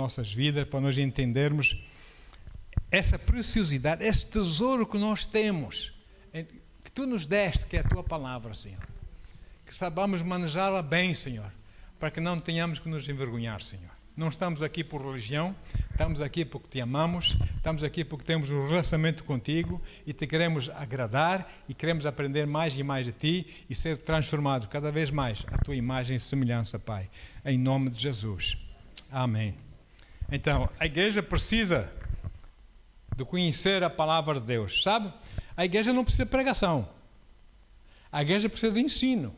nossas vidas, para nós entendermos essa preciosidade, esse tesouro que nós temos, que Tu nos deste, que é a Tua palavra, Senhor. Que saibamos manejá-la bem, Senhor, para que não tenhamos que nos envergonhar, Senhor. Não estamos aqui por religião, estamos aqui porque Te amamos, estamos aqui porque temos um relacionamento contigo e Te queremos agradar e queremos aprender mais e mais de Ti e ser transformados cada vez mais à Tua imagem e semelhança, Pai. Em nome de Jesus. Amém. Então, a igreja precisa de conhecer a palavra de Deus, sabe? A igreja não precisa de pregação. A igreja precisa de ensino.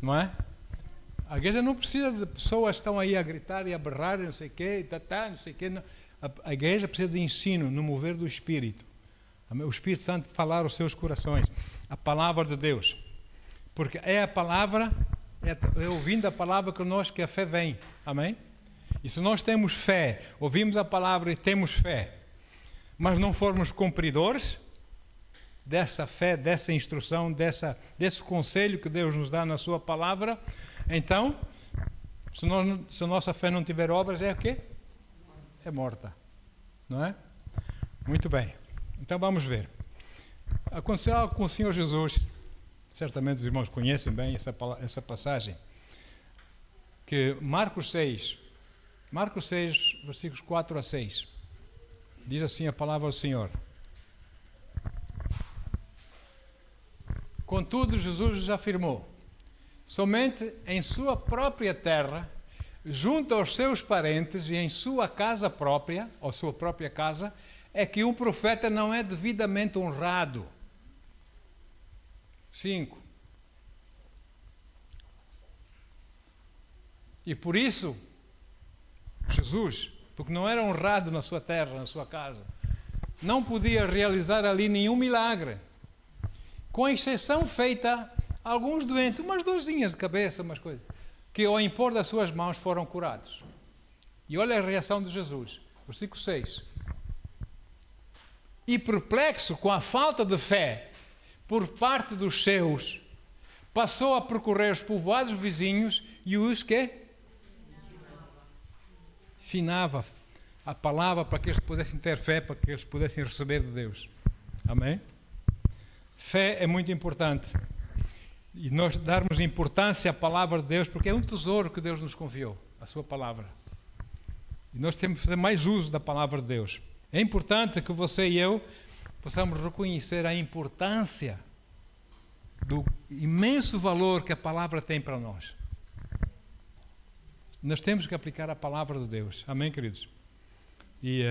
Não é? A igreja não precisa de pessoas que estão aí a gritar e a berrar, não sei o quê, não sei o quê. A igreja precisa de ensino no mover do Espírito. O Espírito Santo falar aos seus corações. A palavra de Deus. Porque é a palavra, é ouvindo a palavra que a fé vem. Amém? E se nós temos fé, ouvimos a palavra e temos fé, mas não formos cumpridores dessa fé, dessa instrução, desse conselho que Deus nos dá na sua palavra, então, se a nossa fé não tiver obras, é o quê? É morta. Não é? Muito bem. Então vamos ver. Aconteceu algo com o Senhor Jesus. Certamente os irmãos conhecem bem essa passagem. Que Marcos 6, versículos 4 a 6. Diz assim a palavra do Senhor. Contudo, Jesus lhes afirmou: somente em sua própria terra, junto aos seus parentes e em sua casa própria, ou sua própria casa, é que um profeta não é devidamente honrado. 5. E por isso, Jesus, porque não era honrado na sua terra, na sua casa, não podia realizar ali nenhum milagre, com exceção feita a alguns doentes, umas dorzinhas de cabeça, umas coisas, que ao impor das suas mãos foram curados. E olha a reação de Jesus, versículo 6. E perplexo com a falta de fé por parte dos seus, passou a percorrer os povoados vizinhos e os que? Ensinava a palavra para que eles pudessem ter fé, para que eles pudessem receber de Deus. Amém? Fé é muito importante. E nós darmos importância à palavra de Deus, porque é um tesouro que Deus nos confiou, a sua palavra. E nós temos que fazer mais uso da palavra de Deus. É importante que você e eu possamos reconhecer a importância do imenso valor que a palavra tem para nós. Nós temos que aplicar a palavra de Deus. Amém, queridos? E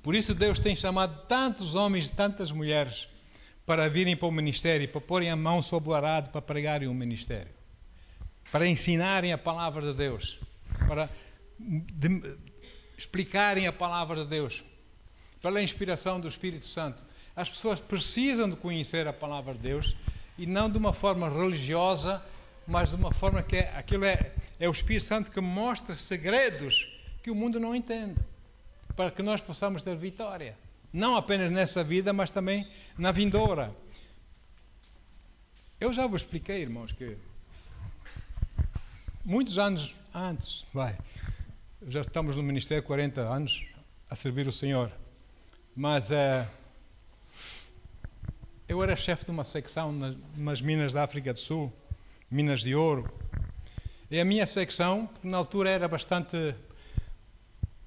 por isso Deus tem chamado tantos homens e tantas mulheres para virem para o ministério, para porem a mão sobre o arado, para pregarem o ministério, para ensinarem a palavra de Deus, para explicarem a palavra de Deus, pela inspiração do Espírito Santo. As pessoas precisam de conhecer a palavra de Deus e não de uma forma religiosa, mas de uma forma que aquilo é o Espírito Santo que mostra segredos que o mundo não entende, para que nós possamos ter vitória, não apenas nessa vida, mas também na vindoura. Eu já vos expliquei, irmãos, que muitos anos antes, já estamos no ministério 40 anos a servir o Senhor, mas eu era chefe de uma secção nas minas da África do Sul, minas de ouro, e a minha secção, na altura era bastante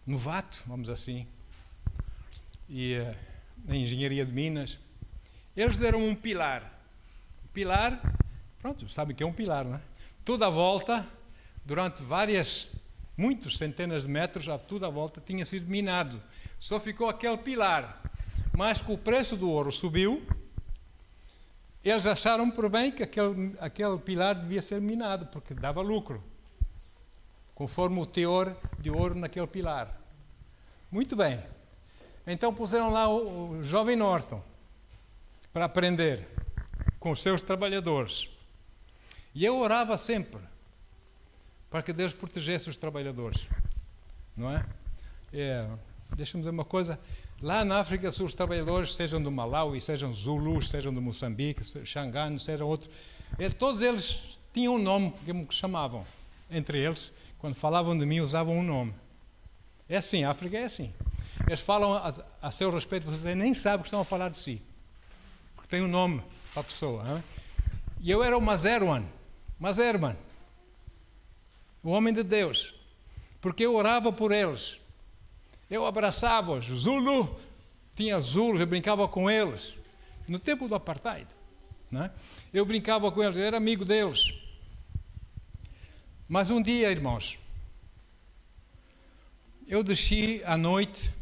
novato, vamos assim, e na engenharia de minas, eles deram um pilar. Pronto, sabe o que é um pilar, não é? Toda a volta, durante muitos centenas de metros, a toda a volta tinha sido minado. Só ficou aquele pilar. Mas com o preço do ouro subiu, eles acharam por bem que aquele pilar devia ser minado, porque dava lucro, conforme o teor de ouro naquele pilar. Muito bem. Então puseram lá o jovem Norton para aprender com os seus trabalhadores. E eu orava sempre para que Deus protegesse os trabalhadores. Não é? Deixa-me dizer uma coisa. Lá na África Sul, os trabalhadores, sejam do Malawi, sejam Zulus, sejam do Moçambique, Xanganos, sejam outros, todos eles tinham um nome que chamavam, entre eles, quando falavam de mim, usavam um nome. É assim, a África é assim. Eles falam a seu respeito, você nem sabe que estão a falar de si. Porque tem um nome para a pessoa. Hein? E eu era o Mazerman, o homem de Deus. Porque eu orava por eles. Eu abraçava-os. Zulu, tinha Zulus, eu brincava com eles. No tempo do apartheid. Né? Eu brincava com eles, eu era amigo deles. Mas um dia, irmãos, eu desci à noite,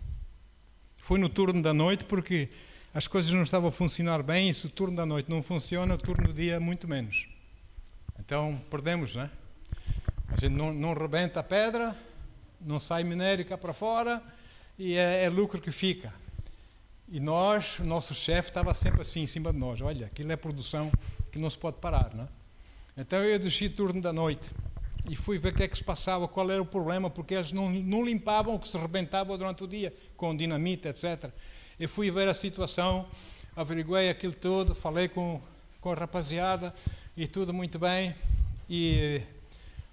fui no turno da noite, porque as coisas não estavam a funcionar bem, e se o turno da noite não funciona, o turno do dia muito menos. Então, perdemos, né? A gente não rebenta a pedra, não sai minério cá para fora, e é lucro que fica. E nós, o nosso chefe estava sempre assim, em cima de nós. Olha, aquilo é produção que não se pode parar, né? Então eu desci turno da noite e fui ver o que é que se passava, qual era o problema, porque eles não limpavam o que se rebentava durante o dia, com dinamite, etc. Eu fui ver a situação, averiguei aquilo tudo, falei com a rapaziada e tudo muito bem. E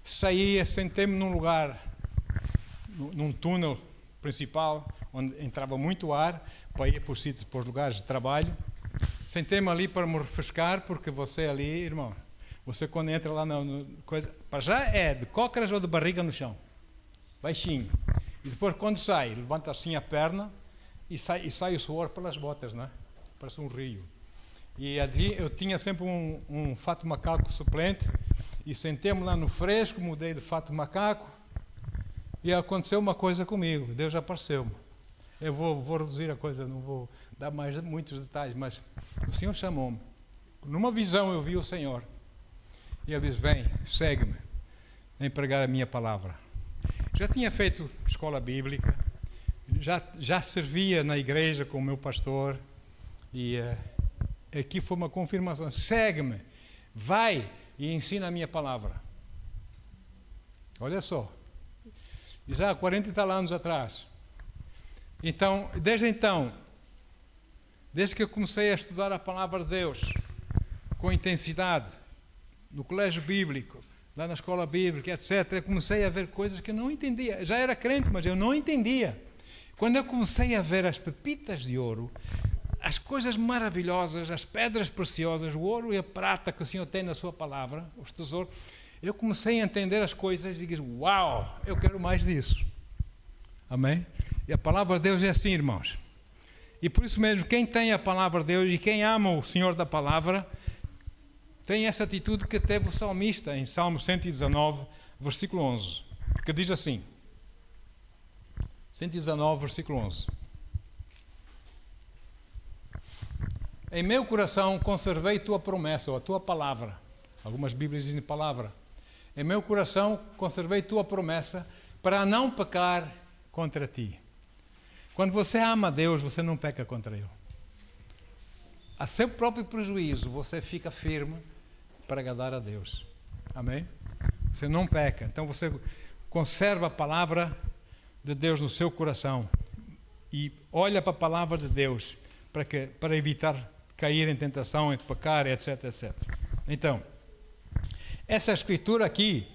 saí, sentei-me num lugar, num túnel principal, onde entrava muito ar, para ir para os sítios, para os lugares de trabalho. Sentei-me ali para me refrescar, porque você ali, irmão, você quando entra lá na coisa, para já é de cócoras ou de barriga no chão, baixinho. E depois quando sai, levanta assim a perna e sai o suor pelas botas, né? Parece um rio. E ali eu tinha sempre um fato macaco suplente, e sentei-me lá no fresco, mudei de fato macaco, e aconteceu uma coisa comigo, Deus apareceu-me. Eu vou reduzir a coisa, não vou dar mais muitos detalhes, mas o Senhor chamou-me. Numa visão eu vi o Senhor. E Ele disse, vem, segue-me, vem pregar a minha palavra. Já tinha feito escola bíblica, já servia na igreja com o meu pastor, e aqui foi uma confirmação, segue-me, vai e ensina a minha palavra. Olha só, já há 40 e tal anos atrás. Então, desde que eu comecei a estudar a palavra de Deus com intensidade, no colégio bíblico, lá na escola bíblica, etc., eu comecei a ver coisas que eu não entendia. Já era crente, mas eu não entendia. Quando eu comecei a ver as pepitas de ouro, as coisas maravilhosas, as pedras preciosas, o ouro e a prata que o Senhor tem na sua palavra, os tesouros, eu comecei a entender as coisas e disse, uau, eu quero mais disso. Amém? E a palavra de Deus é assim, irmãos. E por isso mesmo, quem tem a palavra de Deus e quem ama o Senhor da palavra, tem essa atitude que teve o salmista em Salmo 119, versículo 11, que diz assim, 119, versículo 11. Em meu coração conservei tua promessa, ou a tua palavra. Algumas Bíblias dizem palavra. Em meu coração conservei tua promessa para não pecar contra ti. Quando você ama a Deus, você não peca contra Ele. A seu próprio prejuízo, você fica firme para agradar a Deus. Amém? Você não peca. Então você conserva a palavra de Deus no seu coração e olha para a palavra de Deus para evitar cair em tentação, em pecar, etc, etc. Então, essa escritura aqui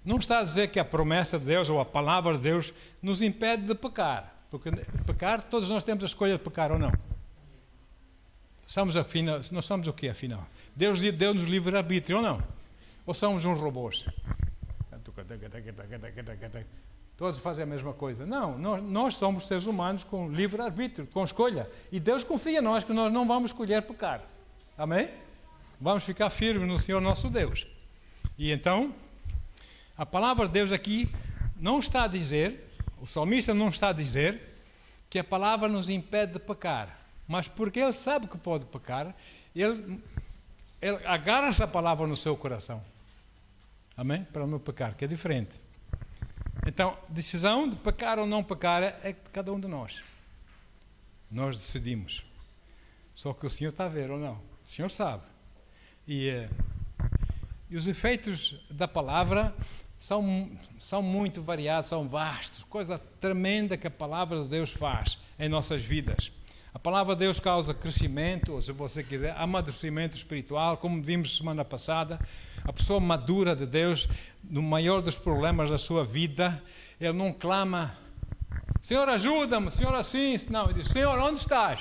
não está a dizer que a promessa de Deus ou a palavra de Deus nos impede de pecar. Porque pecar, todos nós temos a escolha de pecar ou não. Nós somos o quê, afinal? Deus deu-nos livre-arbítrio ou não? Ou somos uns robôs? Todos fazem a mesma coisa. Não, nós somos seres humanos com livre-arbítrio, com escolha. E Deus confia em nós que nós não vamos escolher pecar. Amém? Vamos ficar firmes no Senhor nosso Deus. E então, a palavra de Deus aqui não está a dizer, o salmista não está a dizer, que a palavra nos impede de pecar. Mas porque ele sabe que pode pecar, ele agarra essa palavra no seu coração. Amém? Para não pecar, que é diferente. Então, decisão de pecar ou não pecar é de cada um de nós. Nós decidimos. Só que o Senhor está a ver ou não? O Senhor sabe. E os efeitos da palavra são muito variados, são vastos. Coisa tremenda que a palavra de Deus faz em nossas vidas. A palavra de Deus causa crescimento, ou se você quiser, amadurecimento espiritual, como vimos semana passada. A pessoa madura de Deus, no maior dos problemas da sua vida, ele não clama, Senhor, ajuda-me, Senhor, assim. Não, ele diz, Senhor, onde estás?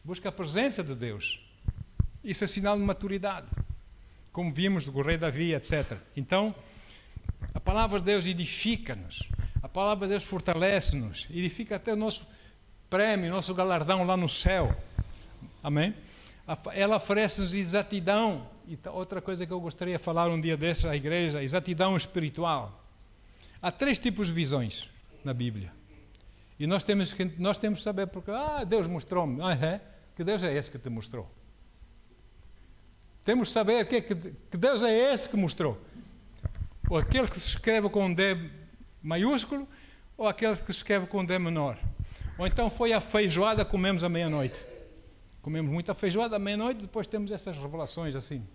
Busca a presença de Deus. Isso é sinal de maturidade, como vimos do rei Davi, etc. Então, a palavra de Deus edifica-nos, a palavra de Deus fortalece-nos, edifica até o nosso prêmio, nosso galardão lá no céu. Amém? Ela oferece-nos exatidão. E outra coisa que eu gostaria de falar um dia desses à igreja, exatidão espiritual. Há 3 tipos de visões na Bíblia. E nós temos que saber porque, Deus mostrou-me. Que Deus é esse que te mostrou? Temos que saber que Deus é esse que mostrou. Ou aquele que se escreve com um D maiúsculo, ou aquele que se escreve com um D menor. Ou então foi a feijoada que comemos à meia-noite. Comemos muita feijoada à meia-noite, depois temos essas revelações assim.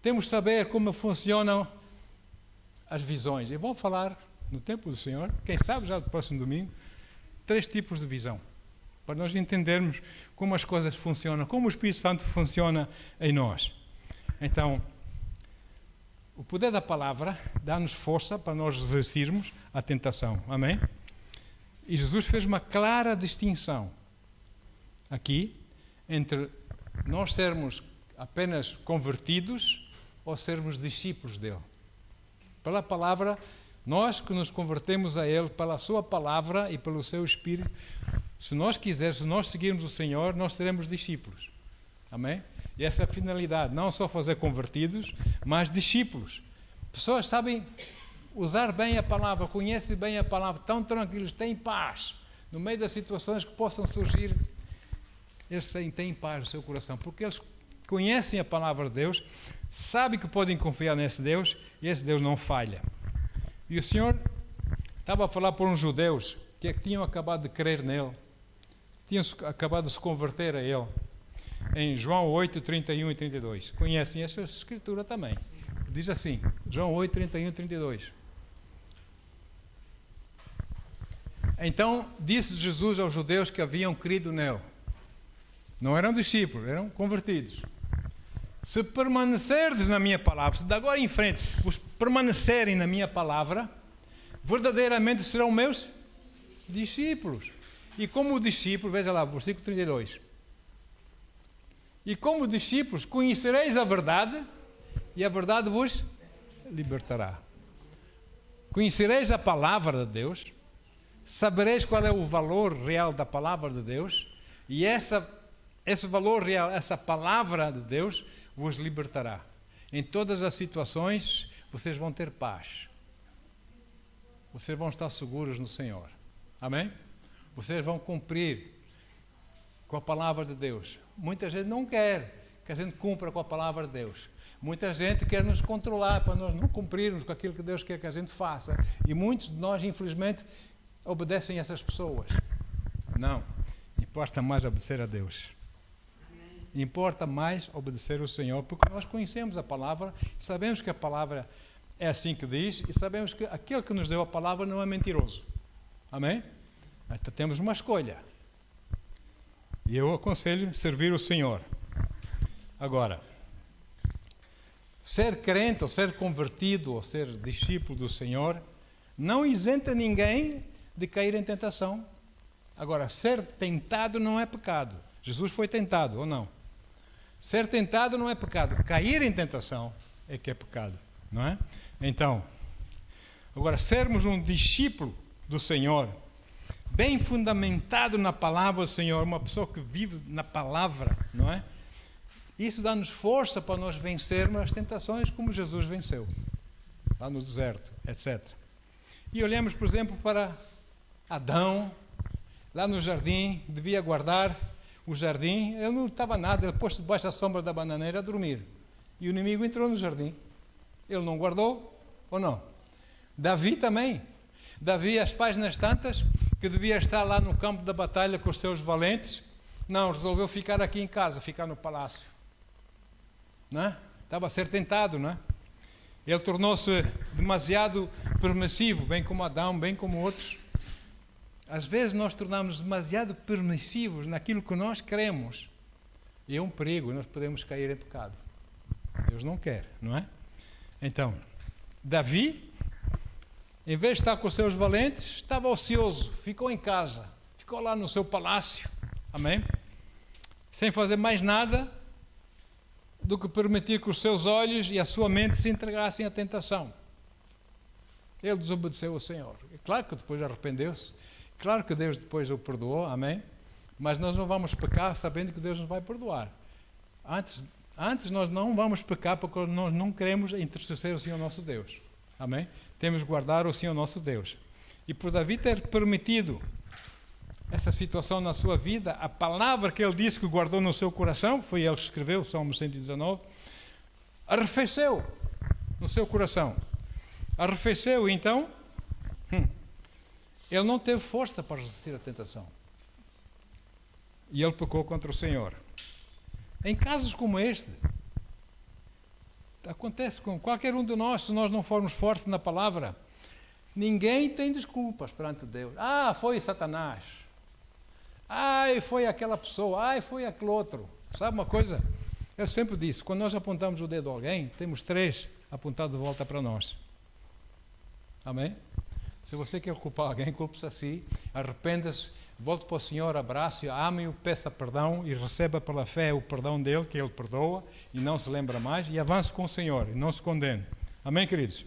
Temos que saber como funcionam as visões. E vou falar no tempo do Senhor, quem sabe já do próximo domingo, 3 tipos de visão. Para nós entendermos como as coisas funcionam, como o Espírito Santo funciona em nós. Então, o poder da palavra dá-nos força para nós resistirmos à tentação. Amém? E Jesus fez uma clara distinção aqui entre nós sermos apenas convertidos ou sermos discípulos dele. Pela palavra, nós que nos convertemos a ele, pela sua palavra e pelo seu Espírito, se nós quisermos, se nós seguirmos o Senhor, nós seremos discípulos. Amém? E essa é a finalidade, não só fazer convertidos, mas discípulos. Pessoas sabem usar bem a palavra, conhecem bem a palavra, estão tranquilos, têm paz. No meio das situações que possam surgir, eles têm paz no seu coração, porque eles conhecem a palavra de Deus, sabem que podem confiar nesse Deus, e esse Deus não falha. E o Senhor estava a falar por uns judeus que tinham acabado de crer nele, tinham acabado de se converter a ele, em João 8, 31 e 32. Conhecem essa escritura também. Diz assim, João 8, 31 e 32. Então disse Jesus aos judeus que haviam crido nele. Não eram discípulos, eram convertidos. Se permanecerdes na minha palavra, se de agora em frente vos permanecerem na minha palavra, verdadeiramente serão meus discípulos. E como discípulos, veja lá, versículo 32. E como discípulos conhecereis a verdade, e a verdade vos libertará. Conhecereis a palavra de Deus, sabereis qual é o valor real da palavra de Deus, e esse valor real, essa palavra de Deus, vos libertará. Em todas as situações, vocês vão ter paz. Vocês vão estar seguros no Senhor. Amém? Vocês vão cumprir com a palavra de Deus. Muita gente não quer que a gente cumpra com a palavra de Deus. Muita gente quer nos controlar para nós não cumprirmos com aquilo que Deus quer que a gente faça. E muitos de nós, infelizmente, obedecem a essas pessoas. Não. Importa mais obedecer a Deus. Importa mais obedecer ao Senhor, porque nós conhecemos a palavra, sabemos que a palavra é assim que diz, e sabemos que aquele que nos deu a palavra não é mentiroso. Amém? Então temos uma escolha. E eu aconselho servir o Senhor. Agora, ser crente, ou ser convertido, ou ser discípulo do Senhor, não isenta ninguém de cair em tentação. Agora, ser tentado não é pecado. Jesus foi tentado, ou não? Ser tentado não é pecado. Cair em tentação é que é pecado, não é? Então, agora, sermos um discípulo do Senhor, bem fundamentado na palavra do Senhor, uma pessoa que vive na palavra, não é? Isso dá-nos força para nós vencermos as tentações como Jesus venceu, lá no deserto, etc. E olhamos, por exemplo, para Adão, lá no jardim, devia guardar o jardim, ele não estava nada, ele pôs-se debaixo da sombra da bananeira a dormir. E o inimigo entrou no jardim. Ele não guardou, ou não? Davi também. Davi, às páginas tantas, que devia estar lá no campo da batalha com os seus valentes, não, resolveu ficar aqui em casa, ficar no palácio. Não é? Estava a ser tentado, não é? Ele tornou-se demasiado permissivo, bem como Adão, bem como outros. Às vezes nós tornamos demasiado permissivos naquilo que nós queremos. E é um perigo, nós podemos cair em pecado. Deus não quer, não é? Então, Davi, em vez de estar com os seus valentes, estava ocioso, ficou em casa, ficou lá no seu palácio, amém? Sem fazer mais nada do que permitir que os seus olhos e a sua mente se entregassem à tentação. Ele desobedeceu ao Senhor. É claro que depois arrependeu-se, claro que Deus depois o perdoou, amém? Mas nós não vamos pecar sabendo que Deus nos vai perdoar. Antes nós não vamos pecar porque nós não queremos entristecer o Senhor nosso Deus. Amém? Temos que guardar o Senhor nosso Deus. E por Davi ter permitido essa situação na sua vida, a palavra que ele disse que guardou no seu coração, foi ele que escreveu, Salmo 119, arrefeceu no seu coração. Arrefeceu, então, ele não teve força para resistir à tentação. E ele pecou contra o Senhor. Em casos como este, acontece com qualquer um de nós, se nós não formos fortes na palavra, ninguém tem desculpas perante Deus. Ah, foi Satanás. Ai, foi aquela pessoa. Ai, foi aquele outro. Sabe uma coisa? Eu sempre disse, quando nós apontamos o dedo a alguém, temos 3 apontados de volta para nós. Amém? Se você quer culpar alguém, culpe-se a si, arrependa-se, volte para o Senhor, abrace-o, ame-o, peça perdão e receba pela fé o perdão dele, que ele perdoa e não se lembra mais, e avance com o Senhor e não se condene. Amém, queridos?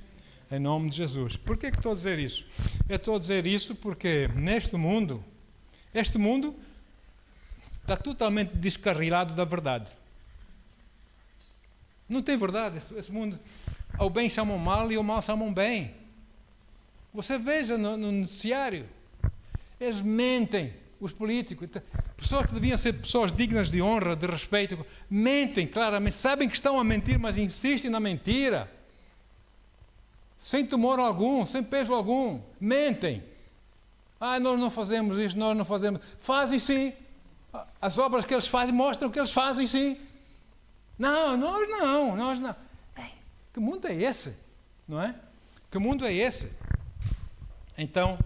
Em nome de Jesus. Por que estou a dizer isso? Eu estou a dizer isso porque neste mundo, este mundo está totalmente descarrilado da verdade. Não tem verdade. Esse mundo, ao bem chamam mal e ao mal chamam bem. Você veja no noticiário, eles mentem, os políticos, pessoas que deviam ser pessoas dignas de honra, de respeito, mentem claramente, sabem que estão a mentir, mas insistem na mentira, sem temor algum, sem peso algum, mentem. Ah, nós não fazemos isto, nós não fazemos. Fazem sim. As obras que eles fazem mostram que eles fazem sim. Não, nós não. Que mundo é esse? Não é? Que mundo é esse? Então,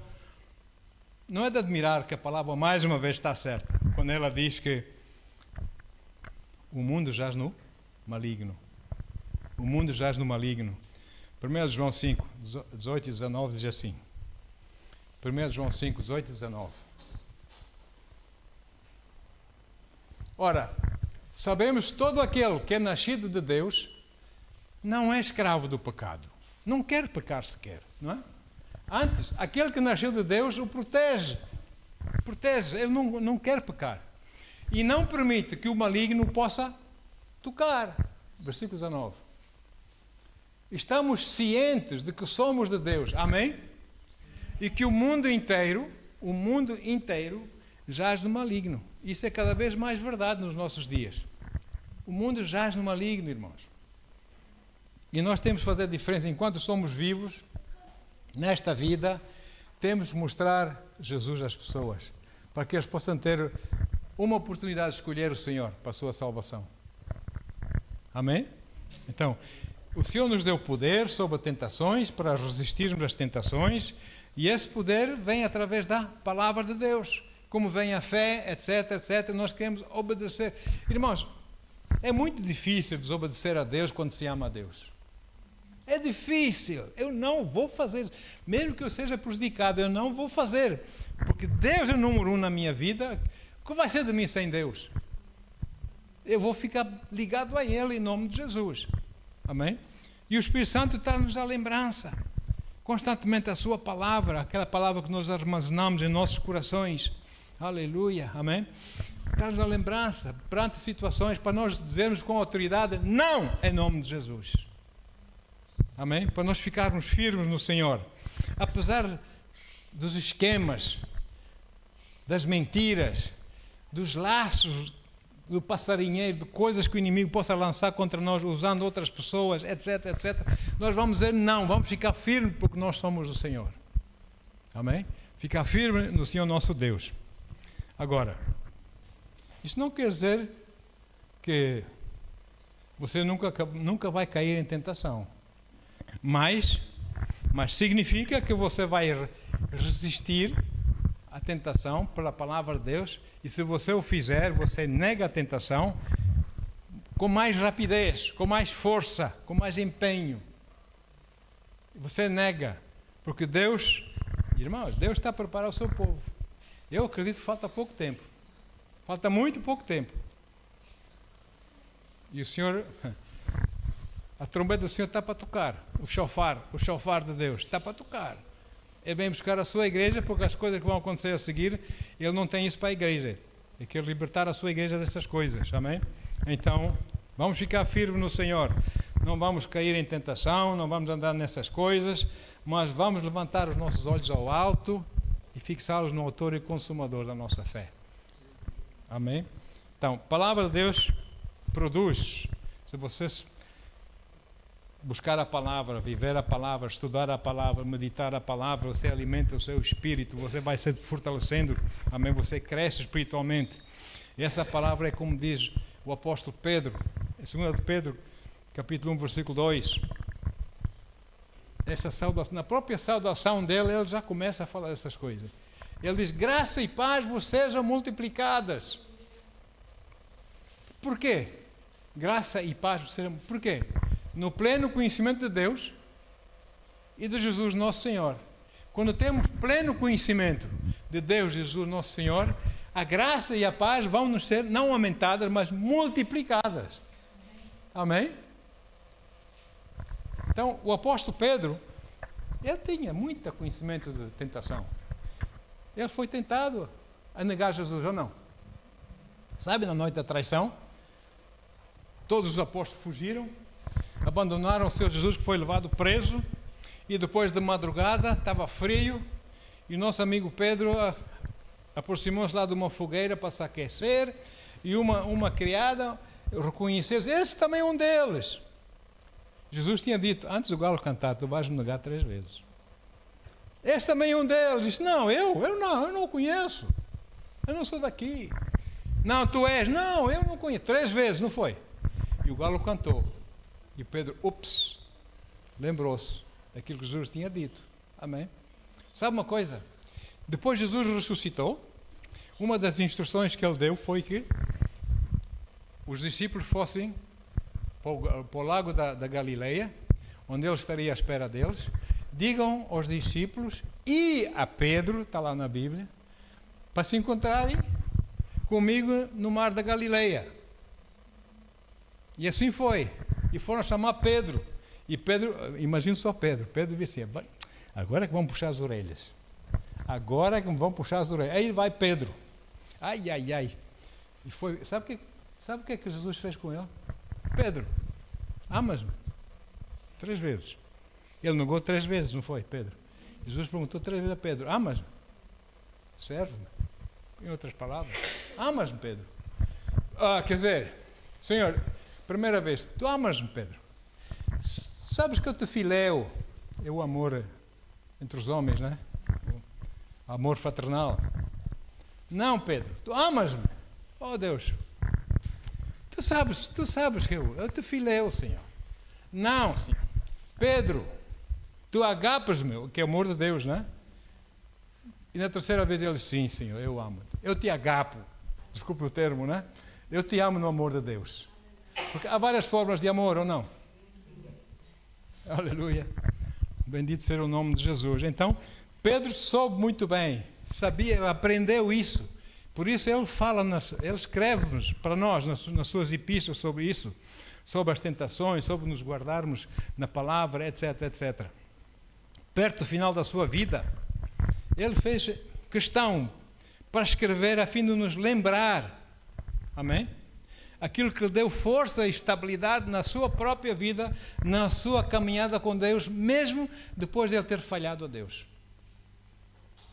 não é de admirar que a palavra mais uma vez está certa, quando ela diz que o mundo jaz no maligno. O mundo jaz no maligno. 1 João 5, 18 e 19 diz assim. 1 João 5, 18 e 19. Ora, sabemos que todo aquele que é nascido de Deus não é escravo do pecado. Não quer pecar sequer, não é? Antes, aquele que nasceu de Deus o protege. Protege, ele não quer pecar. E não permite que o maligno possa tocar. Versículo 19. Estamos cientes de que somos de Deus. Amém? E que o mundo inteiro jaz no maligno. Isso é cada vez mais verdade nos nossos dias. O mundo jaz no maligno, irmãos. E nós temos que fazer a diferença enquanto somos vivos. Nesta vida, temos que mostrar Jesus às pessoas, para que eles possam ter uma oportunidade de escolher o Senhor para a sua salvação. Amém? Então, o Senhor nos deu poder sobre tentações, para resistirmos às tentações, e esse poder vem através da palavra de Deus. Como vem a fé, etc, etc, nós queremos obedecer. Irmãos, é muito difícil desobedecer a Deus quando se ama a Deus. É difícil, eu não vou fazer, mesmo que eu seja prejudicado, eu não vou fazer, porque Deus é o número 1 na minha vida. O que vai ser de mim sem Deus? Eu vou ficar ligado a Ele em nome de Jesus. Amém? E o Espírito Santo está-nos a lembrança, constantemente a sua palavra, aquela palavra que nós armazenamos em nossos corações. Aleluia, amém? Está-nos a lembrança, perante situações, para nós dizermos com autoridade, não, em nome de Jesus. Amém? Para nós ficarmos firmes no Senhor. Apesar dos esquemas, das mentiras, dos laços do passarinheiro, de coisas que o inimigo possa lançar contra nós, usando outras pessoas, etc, etc. Nós vamos dizer não, vamos ficar firmes porque nós somos do Senhor. Amém? Ficar firme no Senhor nosso Deus. Agora, isso não quer dizer que você nunca vai cair em tentação. Mas significa que você vai resistir tentação pela palavra de Deus, e se você o fizer, você nega a tentação com mais rapidez, com mais força, com mais empenho. Você nega, porque Deus, irmãos, Deus está a preparar o seu povo. Eu acredito que falta pouco tempo. Falta muito pouco tempo. E o Senhor, a trombeta do Senhor está para tocar. O chofar de Deus está para tocar. Ele vem buscar a sua igreja, porque as coisas que vão acontecer a seguir, Ele não tem isso para a igreja. Ele quer libertar a sua igreja dessas coisas. Amém? Então, vamos ficar firmes no Senhor. Não vamos cair em tentação, não vamos andar nessas coisas, mas vamos levantar os nossos olhos ao alto e fixá-los no autor e consumador da nossa fé. Amém? Então, a palavra de Deus produz. Se você buscar a palavra, viver a palavra, estudar a palavra, meditar a palavra, você alimenta o seu espírito, você vai se fortalecendo, amém? Você cresce espiritualmente. E essa palavra é como diz o apóstolo Pedro, em 2 de Pedro, capítulo 1, versículo 2. Essa saudação, na própria saudação dele, ele já começa a falar essas coisas. Ele diz: graça e paz vos sejam multiplicadas. Por quê? Graça e paz vos sejam. Por quê? No pleno conhecimento de Deus e de Jesus nosso Senhor. Quando temos pleno conhecimento de Deus e Jesus nosso Senhor, a graça e a paz vão nos ser não aumentadas, mas multiplicadas. Amém? Então, o apóstolo Pedro, ele tinha muito conhecimento de tentação. Ele foi tentado a negar Jesus ou não? Sabe, na noite da traição, todos os apóstolos fugiram, abandonaram o seu Jesus, que foi levado preso, e depois de madrugada, estava frio, e o nosso amigo Pedro aproximou-se lá de uma fogueira para se aquecer, e uma criada reconheceu: esse também é um deles. Jesus tinha dito: antes do galo cantar, tu vais me negar 3 vezes. Esse também é um deles. Disse: não, eu não o conheço. Eu não sou daqui. Não, tu és. Não, eu não conheço. 3 vezes, não foi? E o galo cantou. E Pedro, lembrou-se daquilo que Jesus tinha dito. Amém? Sabe uma coisa? Depois Jesus ressuscitou. Uma das instruções que ele deu foi que os discípulos fossem para o lago da Galileia, onde ele estaria à espera deles. Digam aos discípulos e a Pedro, está lá na Bíblia, para se encontrarem comigo no mar da Galileia. E assim foi. E foram chamar Pedro. E Pedro, imagina só Pedro. Pedro disse: agora é que vão puxar as orelhas. Agora é que vão puxar as orelhas. Aí vai Pedro. Ai, ai, ai. E foi. Sabe o que é que Jesus fez com ele? Pedro, amas-me? 3 vezes. Ele negou 3 vezes, não foi, Pedro? Jesus perguntou 3 vezes a Pedro: amas-me? Serve-me? Em outras palavras, amas-me, Pedro? Quer dizer, Senhor, primeira vez, tu amas-me, Pedro? Sabes que eu te fileo? É o amor entre os homens, né? O amor fraternal. Não, Pedro, tu amas-me? Oh, Deus, tu sabes que eu te fileo, Senhor. Não, Senhor. Pedro, tu agapas-me, que é o amor de Deus, né? E na terceira vez ele disse: sim, Senhor, eu amo-te. Eu te agapo. Desculpe o termo, né? Eu te amo no amor de Deus. Porque há várias formas de amor, ou não? Aleluia. Bendito seja o nome de Jesus. Então, Pedro soube muito bem, sabia, ele aprendeu isso. Por isso ele fala, ele escreve para nós nas suas epístolas sobre isso, sobre as tentações, sobre nos guardarmos na palavra, etc, etc. Perto do final da sua vida, ele fez questão para escrever a fim de nos lembrar, amém? Aquilo que lhe deu força e estabilidade na sua própria vida, na sua caminhada com Deus, mesmo depois de ele ter falhado a Deus.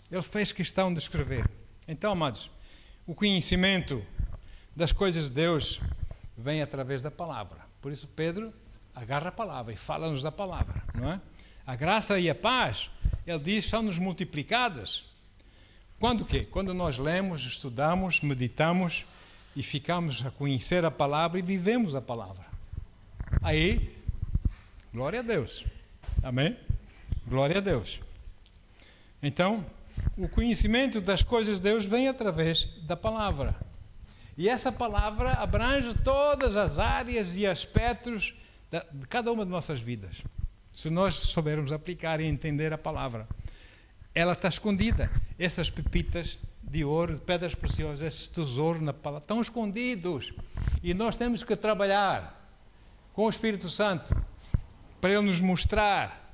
Ele fez questão de escrever. Então, amados, o conhecimento das coisas de Deus vem através da palavra. Por isso Pedro agarra a palavra e fala-nos da palavra, não é? A graça e a paz, ele diz, são-nos multiplicadas. Quando o quê? Quando nós lemos, estudamos, meditamos e ficamos a conhecer a palavra e vivemos a palavra. Aí, glória a Deus. Amém? Glória a Deus. Então, o conhecimento das coisas de Deus vem através da palavra. E essa palavra abrange todas as áreas e aspectos de cada uma de nossas vidas. Se nós soubermos aplicar e entender a palavra. Ela está escondida. Essas pepitas de ouro, de pedras preciosas, esses tesouros na palavra, estão escondidos. E nós temos que trabalhar com o Espírito Santo para Ele nos mostrar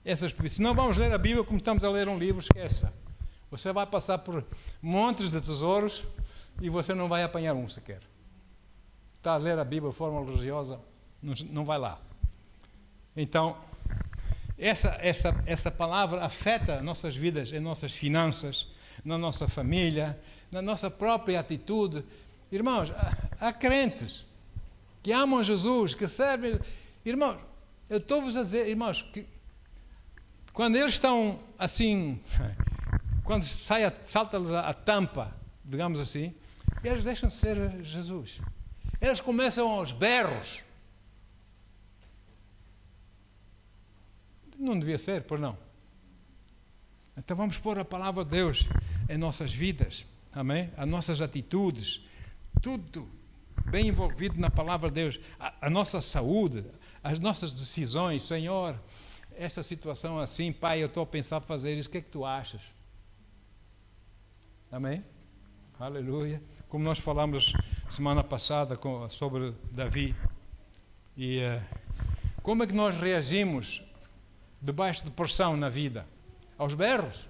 essas pepitas. Se não vamos ler a Bíblia como estamos a ler um livro, esqueça. Você vai passar por montes de tesouros e você não vai apanhar um sequer. Está a ler a Bíblia de forma religiosa, não vai lá. Então, essa palavra afeta nossas vidas, em nossas finanças, na nossa família, na nossa própria atitude. Irmãos, há crentes que amam Jesus, que servem. Irmãos, eu estou-vos a dizer, irmãos, que quando eles estão assim, quando salta-lhes a tampa, digamos assim, eles deixam de ser Jesus. Eles começam aos berros. Não devia ser, por não. Então vamos pôr a palavra de Deus em nossas vidas, amém? As nossas atitudes, tudo bem envolvido na palavra de Deus, a nossa saúde, as nossas decisões. Senhor, esta situação assim, Pai, eu estou a pensar fazer isso, o que é que tu achas? Amém? Aleluia. Como nós falamos semana passada sobre Davi, e como é que nós reagimos debaixo de pressão na vida? Aos berros?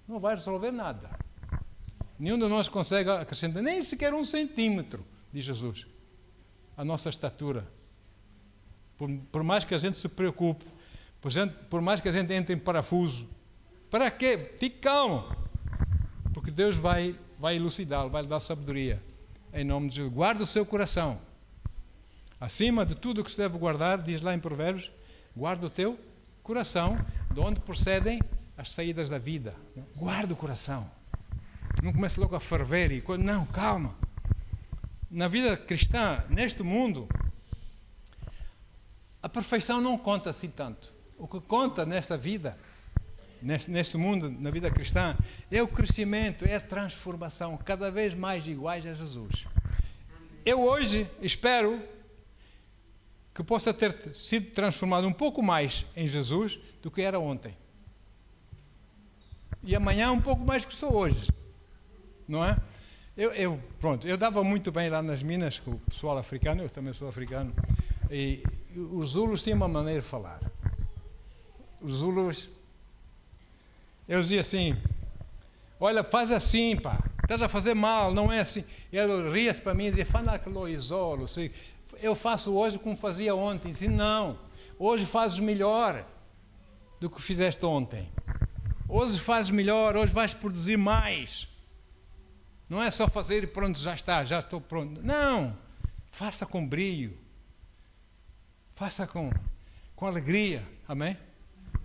Não vai resolver nada. Nenhum de nós consegue acrescentar nem sequer 1 centímetro, diz Jesus, a nossa estatura. Por mais que a gente se preocupe, por mais que a gente entre em parafuso, para quê? Fique calmo, porque Deus vai elucidá-lo, vai lhe dar sabedoria, em nome de Jesus. Guarda o seu coração, acima de tudo o que se deve guardar, diz lá em Provérbios, guarda o teu coração, de onde procedem as saídas da vida. Guarda o coração, não comece logo a ferver e não, calma. Na vida cristã, neste mundo, a perfeição não conta assim tanto. O que conta nesta vida, neste mundo, na vida cristã, é o crescimento, é a transformação, cada vez mais iguais a Jesus. Eu hoje espero que possa ter sido transformado um pouco mais em Jesus do que era ontem. E amanhã um pouco mais que sou hoje. Não é? Eu dava muito bem lá nas Minas com o pessoal africano, eu também sou africano, e os Zulus tinham uma maneira de falar. Os Zulus, eu dizia assim, olha, faz assim, pá, estás a fazer mal, não é assim. E ele ria-se para mim e dizia, fala que lo isolo, eu faço hoje como fazia ontem. Disse, não, hoje fazes melhor do que fizeste ontem. Hoje fazes melhor, hoje vais produzir mais. Não é só fazer e pronto, já estou pronto. Não, faça com brilho. Faça com alegria, amém?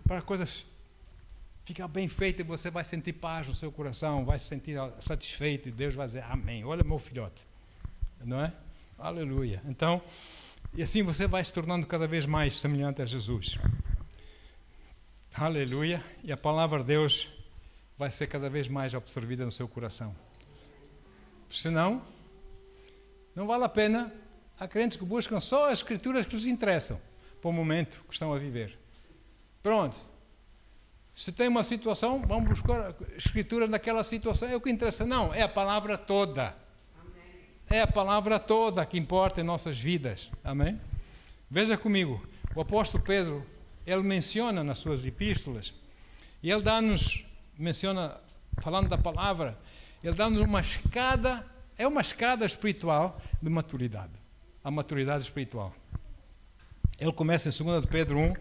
Para a coisa ficar bem feita e você vai sentir paz no seu coração, vai se sentir satisfeito e Deus vai dizer, amém, olha meu filhote, não é? Aleluia. Então, e assim você vai se tornando cada vez mais semelhante a Jesus. Aleluia. E a palavra de Deus vai ser cada vez mais absorvida no seu coração. Senão, não vale a pena. Há crentes que buscam só as escrituras que lhes interessam para o momento que estão a viver. Pronto. Se tem uma situação, vamos buscar a escritura naquela situação. É o que interessa. Não, é a palavra toda. Amém. É a palavra toda que importa em nossas vidas. Amém? Veja comigo. O apóstolo Pedro, ele menciona nas suas epístolas, e ele menciona, falando da palavra, ele dá-nos uma escada, é uma escada espiritual de maturidade. A maturidade espiritual. Ele começa em 2 de Pedro 1,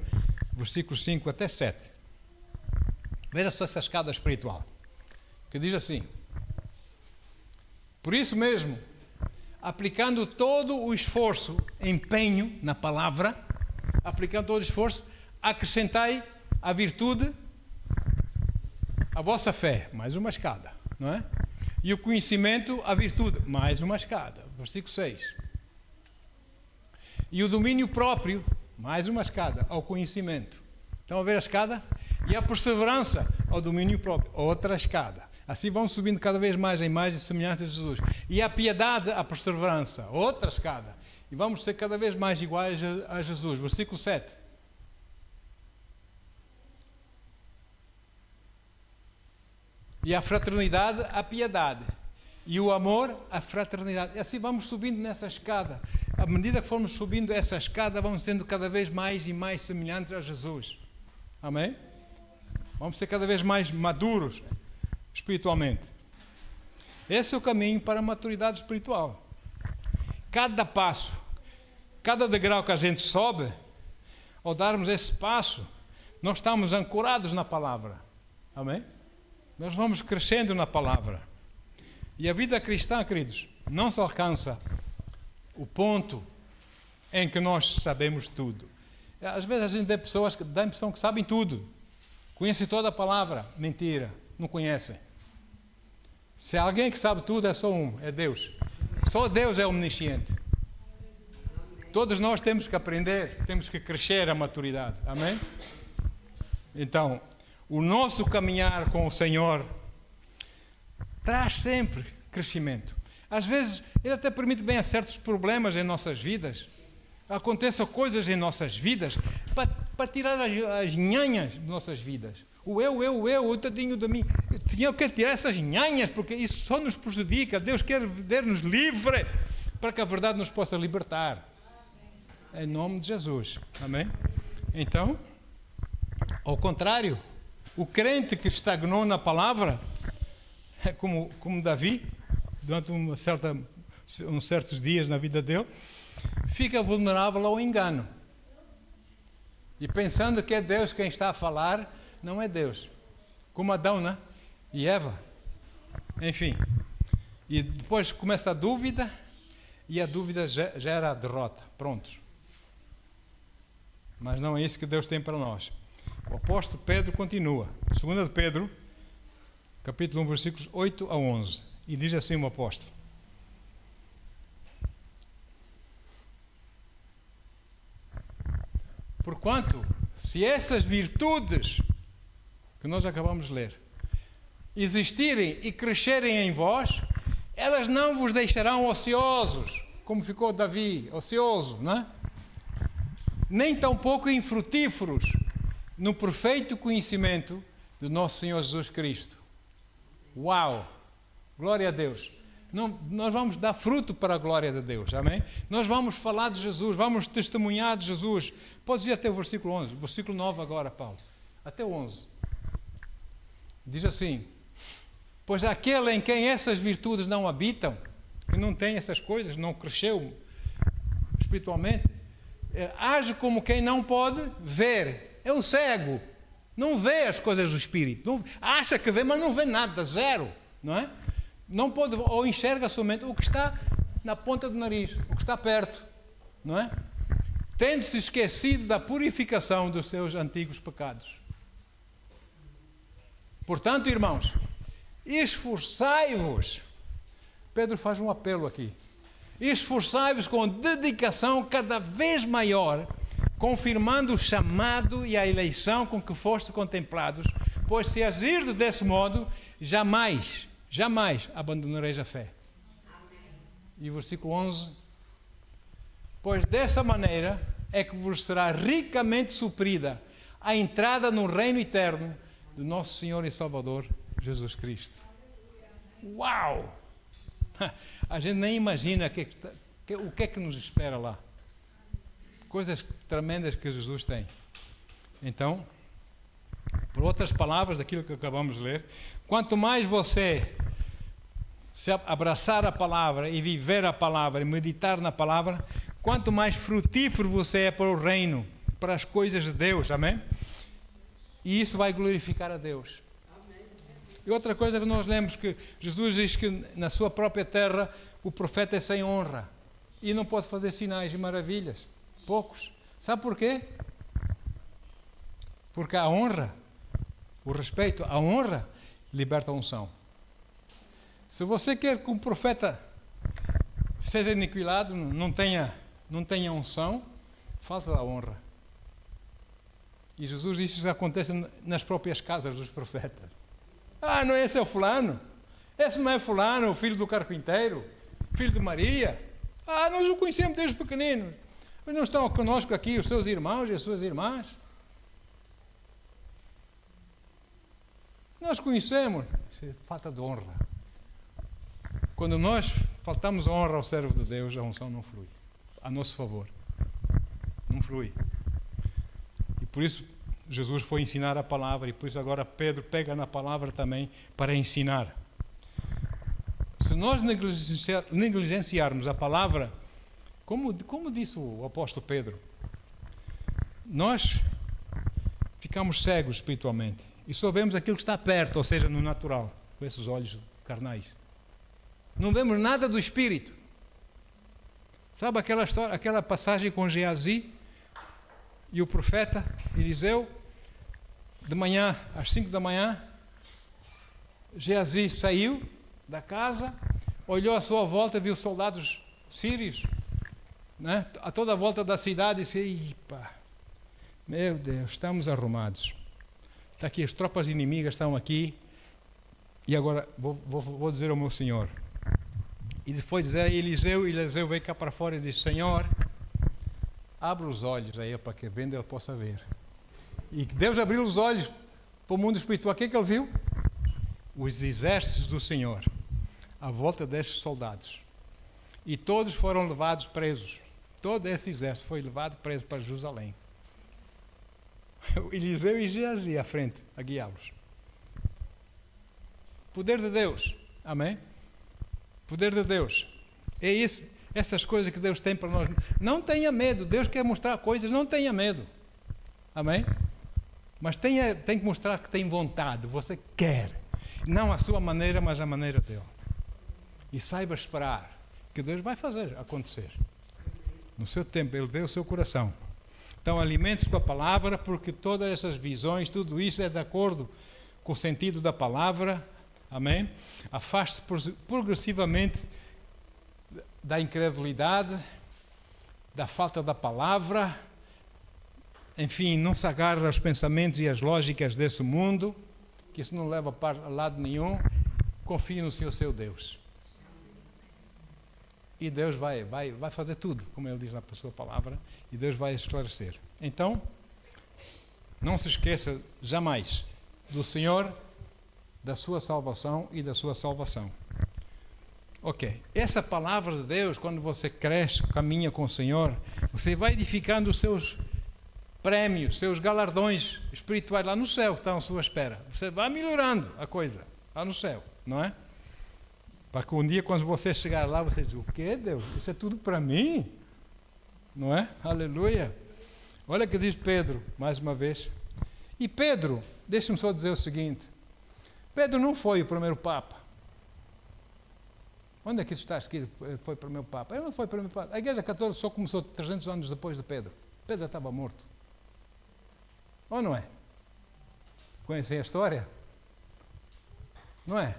versículos 5 até 7. Veja só essa escada espiritual, que diz assim, por isso mesmo, aplicando todo o esforço, empenho na palavra, aplicando todo o esforço, acrescentai a virtude, a vossa fé, mais uma escada, não é? E o conhecimento, a virtude, mais uma escada, versículo 6. E o domínio próprio, mais uma escada, ao conhecimento. Estão a ver a escada? E a perseverança ao domínio próprio, outra escada. Assim vamos subindo cada vez mais a imagem e semelhança de Jesus. E a piedade, a perseverança, outra escada. E vamos ser cada vez mais iguais a Jesus. Versículo 7. E a fraternidade, a piedade. E o amor, a fraternidade. E assim vamos subindo nessa escada. À medida que formos subindo essa escada, vamos sendo cada vez mais e mais semelhantes a Jesus. Amém? Vamos ser cada vez mais maduros espiritualmente. Esse é o caminho para a maturidade espiritual. Cada passo, cada degrau que a gente sobe, ao darmos esse passo, nós estamos ancorados na palavra. Amém? Nós vamos crescendo na palavra. E a vida cristã, queridos, não se alcança o ponto em que nós sabemos tudo. Às vezes a gente vê pessoas que dão a impressão que sabem tudo. Conhecem toda a palavra. Mentira, não conhecem. Se há alguém que sabe tudo, é só um, é Deus. Só Deus é omnisciente. Todos nós temos que aprender, temos que crescer a maturidade. Amém? Então, o nosso caminhar com o Senhor traz sempre crescimento. Às vezes, Ele até permite que venham certos problemas em nossas vidas. Aconteçam coisas em nossas vidas para tirar as nhanhas de nossas vidas. O tadinho de mim. Eu quero tirar essas nhanhas, porque isso só nos prejudica. Deus quer ver-nos livre para que a verdade nos possa libertar. Em nome de Jesus. Amém? Então, ao contrário, o crente que estagnou na palavra, como Davi, durante uns certos dias na vida dele, fica vulnerável ao engano. E pensando que é Deus quem está a falar, não é Deus. Como Adão, né? E Eva. Enfim. E depois começa a dúvida, e a dúvida gera a derrota. Prontos. Mas não é isso que Deus tem para nós. O apóstolo Pedro continua. 2 de Pedro, capítulo 1, versículos 8 a 11. E diz assim o apóstolo: porquanto, se essas virtudes que nós acabamos de ler existirem e crescerem em vós, elas não vos deixarão ociosos, como ficou Davi, ocioso, não é? Nem tampouco infrutíferos no perfeito conhecimento do nosso Senhor Jesus Cristo. Uau! Glória a Deus! Nós vamos dar fruto para a glória de Deus, amém? Nós vamos falar de Jesus, vamos testemunhar de Jesus. Podes ir até o versículo 11, versículo 9 agora, Paulo. Até o 11. Diz assim: pois aquele em quem essas virtudes não habitam, que não tem essas coisas, não cresceu espiritualmente, age como quem não pode ver. É um cego. Não vê as coisas do Espírito. Não, acha que vê, mas não vê nada, zero. Não é? Não pode, ou enxerga somente o que está na ponta do nariz, o que está perto. Não é? Tendo-se esquecido da purificação dos seus antigos pecados. Portanto, irmãos, esforçai-vos. Pedro faz um apelo aqui. Esforçai-vos com dedicação cada vez maior, confirmando o chamado e a eleição com que foste contemplados, pois se agirdes desse modo, jamais abandonareis a fé. Amém. E o versículo 11: pois dessa maneira é que vos será ricamente suprida a entrada no reino eterno de nosso Senhor e Salvador Jesus Cristo. Uau! A gente nem imagina o que é que nos espera lá. Coisas tremendas que Jesus tem. Então, por outras palavras, daquilo que acabamos de ler, quanto mais você se abraçar a palavra e viver a palavra e meditar na palavra, quanto mais frutífero você é para o reino, para as coisas de Deus, amém? E isso vai glorificar a Deus. E outra coisa que nós lemos, que Jesus diz que na sua própria terra o profeta é sem honra e não pode fazer sinais e maravilhas. Poucos. Sabe porquê? Porque a honra, o respeito, a honra liberta a unção. Se você quer que um profeta seja aniquilado, não tenha unção, falta a honra. E Jesus disse que isso acontece nas próprias casas dos profetas. Ah, não, esse é o fulano. Esse não é fulano, o filho do carpinteiro, filho de Maria. Ah, nós o conhecemos desde pequenino. Mas não estão conosco aqui os seus irmãos e as suas irmãs? Nós conhecemos. Isso é falta de honra. Quando nós faltamos a honra ao servo de Deus, a unção não flui. A nosso favor. Não flui. E por isso Jesus foi ensinar a palavra, e por isso agora Pedro pega na palavra também para ensinar. Se nós negligenciarmos a palavra, como disse o apóstolo Pedro, nós ficamos cegos espiritualmente e só vemos aquilo que está perto, ou seja, no natural, com esses olhos carnais. Não vemos nada do Espírito. Sabe aquela história, aquela passagem com Geazi e o profeta Eliseu? De manhã, às 5 da manhã, Geazi saiu da casa, olhou à sua volta, viu soldados sírios, né, a toda a volta da cidade, e disse: "Ipa, meu Deus, estamos arrumados. Está aqui, as tropas inimigas estão aqui, e agora vou dizer ao meu Senhor." E foi dizer a Eliseu, e Eliseu veio cá para fora e disse: "Senhor, abre os olhos a ele para que vendo ele possa ver." E Deus abriu os olhos para o mundo espiritual. O que é que ele viu? Os exércitos do Senhor à volta destes soldados. E todos foram levados presos. Todo esse exército foi levado preso para Jerusalém. Eliseu e Geazi à frente, a guiá-los. Poder de Deus. Amém? Poder de Deus. É isso, essas coisas que Deus tem para nós. Não tenha medo. Deus quer mostrar coisas, não tenha medo. Amém? Mas tem que mostrar que tem vontade. Você quer. Não a sua maneira, mas a maneira dele. E saiba esperar, que Deus vai fazer acontecer. No seu tempo, Ele vê o seu coração. Então, alimente-se com a palavra, porque todas essas visões, tudo isso é de acordo com o sentido da palavra. Amém? Afaste-se progressivamente da incredulidade, da falta da palavra. Enfim, não se agarre aos pensamentos e às lógicas desse mundo, que isso não leva para lado nenhum. Confie no seu Deus. E Deus vai fazer tudo, como Ele diz na sua palavra, e Deus vai esclarecer. Então, não se esqueça jamais do Senhor, da sua salvação e da sua salvação. Ok, essa palavra de Deus, quando você cresce, caminha com o Senhor, você vai edificando os seus prémios, seus galardões espirituais lá no céu, que estão à sua espera. Você vai melhorando a coisa lá no céu, não é? Para que um dia, quando você chegar lá, você diz: "O que, Deus? Isso é tudo para mim?" Não é? Aleluia! Olha o que diz Pedro, mais uma vez. E Pedro, deixa-me só dizer o seguinte: Pedro não foi o primeiro Papa. Onde é que isso está escrito? Foi o primeiro Papa. Ele não foi o primeiro Papa. A Igreja Católica só começou 300 anos depois de Pedro. Pedro já estava morto. Ou não é? Conhecem a história? Não é?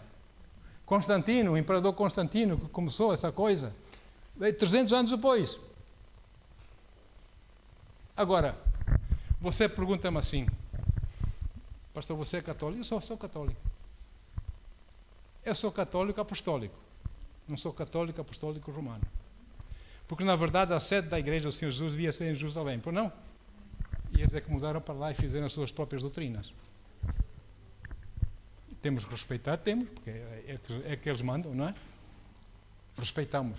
Constantino, o imperador Constantino, que começou essa coisa, veio 300 anos depois. Agora, você pergunta-me assim: "Pastor, você é católico?" Eu sou católico. Eu sou católico apostólico. Não sou católico apostólico romano. Porque, na verdade, a sede da Igreja do Senhor Jesus devia ser em Jerusalém. Por não? E eles é que mudaram para lá e fizeram as suas próprias doutrinas. Temos que respeitar, temos, porque é que eles mandam, não é? Respeitamos.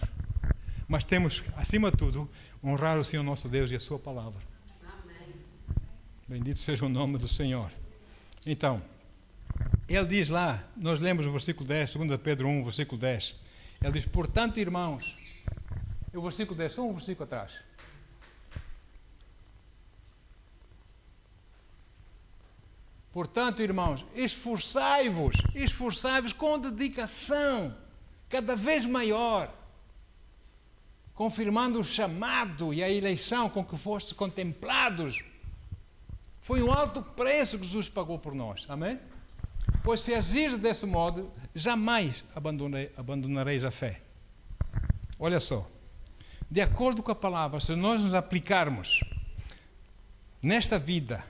Mas temos, acima de tudo, honrar o Senhor nosso Deus e a sua palavra. Amém. Bendito seja o nome do Senhor. Então, ele diz lá, nós lemos o versículo 10, 2 Pedro 1, versículo 10. Ele diz: "Portanto, irmãos", o versículo 10, só um versículo atrás. "Portanto, irmãos, esforçai-vos com dedicação, cada vez maior, confirmando o chamado e a eleição com que fostes contemplados. Foi um alto preço que Jesus pagou por nós." Amém? "Pois se agires desse modo, jamais abandonareis a fé." Olha só, de acordo com a palavra, se nós nos aplicarmos nesta vida,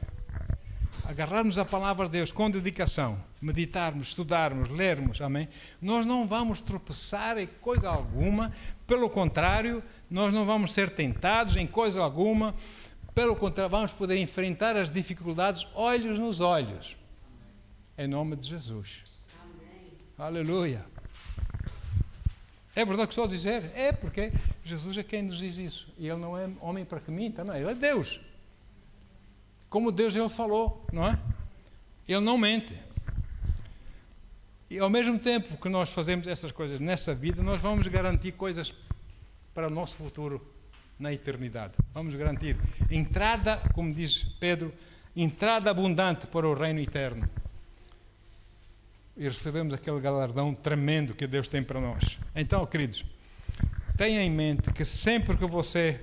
agarrarmos a palavra de Deus com dedicação, meditarmos, estudarmos, lermos, amém? Nós não vamos tropeçar em coisa alguma, pelo contrário, nós não vamos ser tentados em coisa alguma, pelo contrário, vamos poder enfrentar as dificuldades olhos nos olhos, em nome de Jesus. Amém. Aleluia. É verdade que só dizer? É, porque Jesus é quem nos diz isso, e Ele não é homem para que minta, não, Ele é Deus. Como Deus Ele falou, não é? Ele não mente. E ao mesmo tempo que nós fazemos essas coisas nessa vida, nós vamos garantir coisas para o nosso futuro na eternidade. Vamos garantir entrada, como diz Pedro, entrada abundante para o reino eterno. E recebemos aquele galardão tremendo que Deus tem para nós. Então, queridos, tenha em mente que sempre que você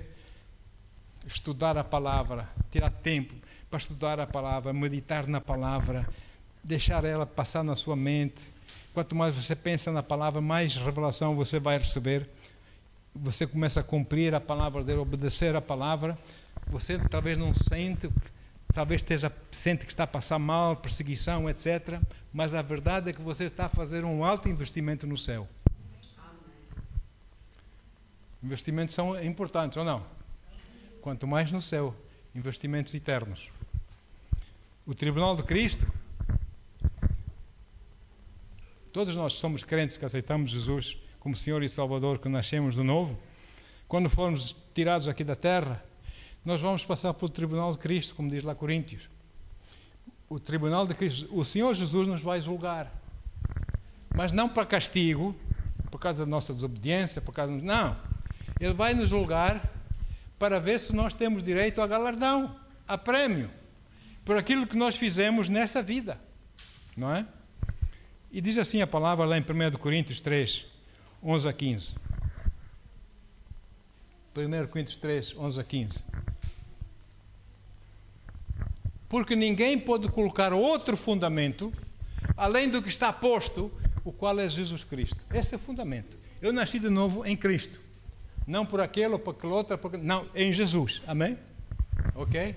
estudar a palavra, tirar tempo para estudar a palavra, meditar na palavra, deixar ela passar na sua mente. Quanto mais você pensa na palavra, mais revelação você vai receber. Você começa a cumprir a palavra dele, obedecer a palavra. Você talvez não sente, talvez sente que está a passar mal, perseguição, etc. Mas a verdade é que você está a fazer um alto investimento no céu. Investimentos são importantes, ou não? Quanto mais no céu, investimentos eternos. O tribunal de Cristo, todos nós somos crentes que aceitamos Jesus como Senhor e Salvador, que nascemos de novo. Quando formos tirados aqui da terra, nós vamos passar pelo tribunal de Cristo, como diz lá Coríntios. O tribunal de Cristo, o Senhor Jesus nos vai julgar, mas não para castigo, por causa da nossa desobediência, não. Ele vai nos julgar para ver se nós temos direito a galardão, a prémio, por aquilo que nós fizemos nessa vida, não é? E diz assim a palavra lá em 1 Coríntios 3, 11 a 15. 1 Coríntios 3, 11 a 15. Porque ninguém pode colocar outro fundamento, além do que está posto, o qual é Jesus Cristo. Esse é o fundamento. Eu nasci de novo em Cristo. Não por aquele ou por aquele outro, não, em Jesus. Amém? Ok?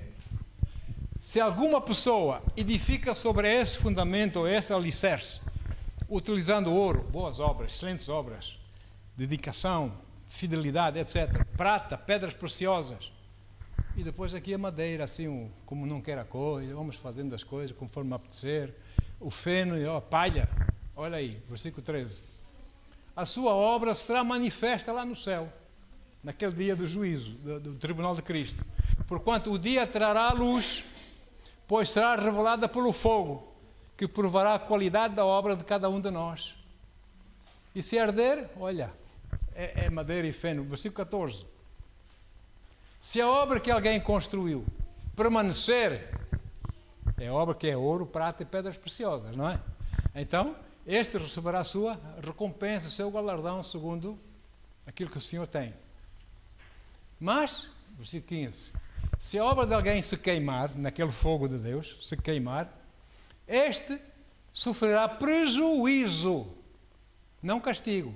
Se alguma pessoa edifica sobre esse fundamento ou esse alicerce, utilizando ouro, boas obras, excelentes obras, dedicação, fidelidade, etc., prata, pedras preciosas, e depois aqui a madeira, assim, como não quer a coisa, vamos fazendo as coisas conforme apetecer, o feno e a palha, olha aí, versículo 13. A sua obra será manifesta lá no céu, naquele dia do juízo, do tribunal de Cristo. Porquanto o dia trará a luz, pois será revelada pelo fogo, que provará a qualidade da obra de cada um de nós. E se arder, olha, é madeira e feno. Versículo 14. Se a obra que alguém construiu permanecer, é obra que é ouro, prata e pedras preciosas, não é? Então, este receberá a sua recompensa, o seu galardão, segundo aquilo que o Senhor tem. Mas, versículo 15, se a obra de alguém se queimar, naquele fogo de Deus, se queimar, este sofrerá prejuízo, não castigo.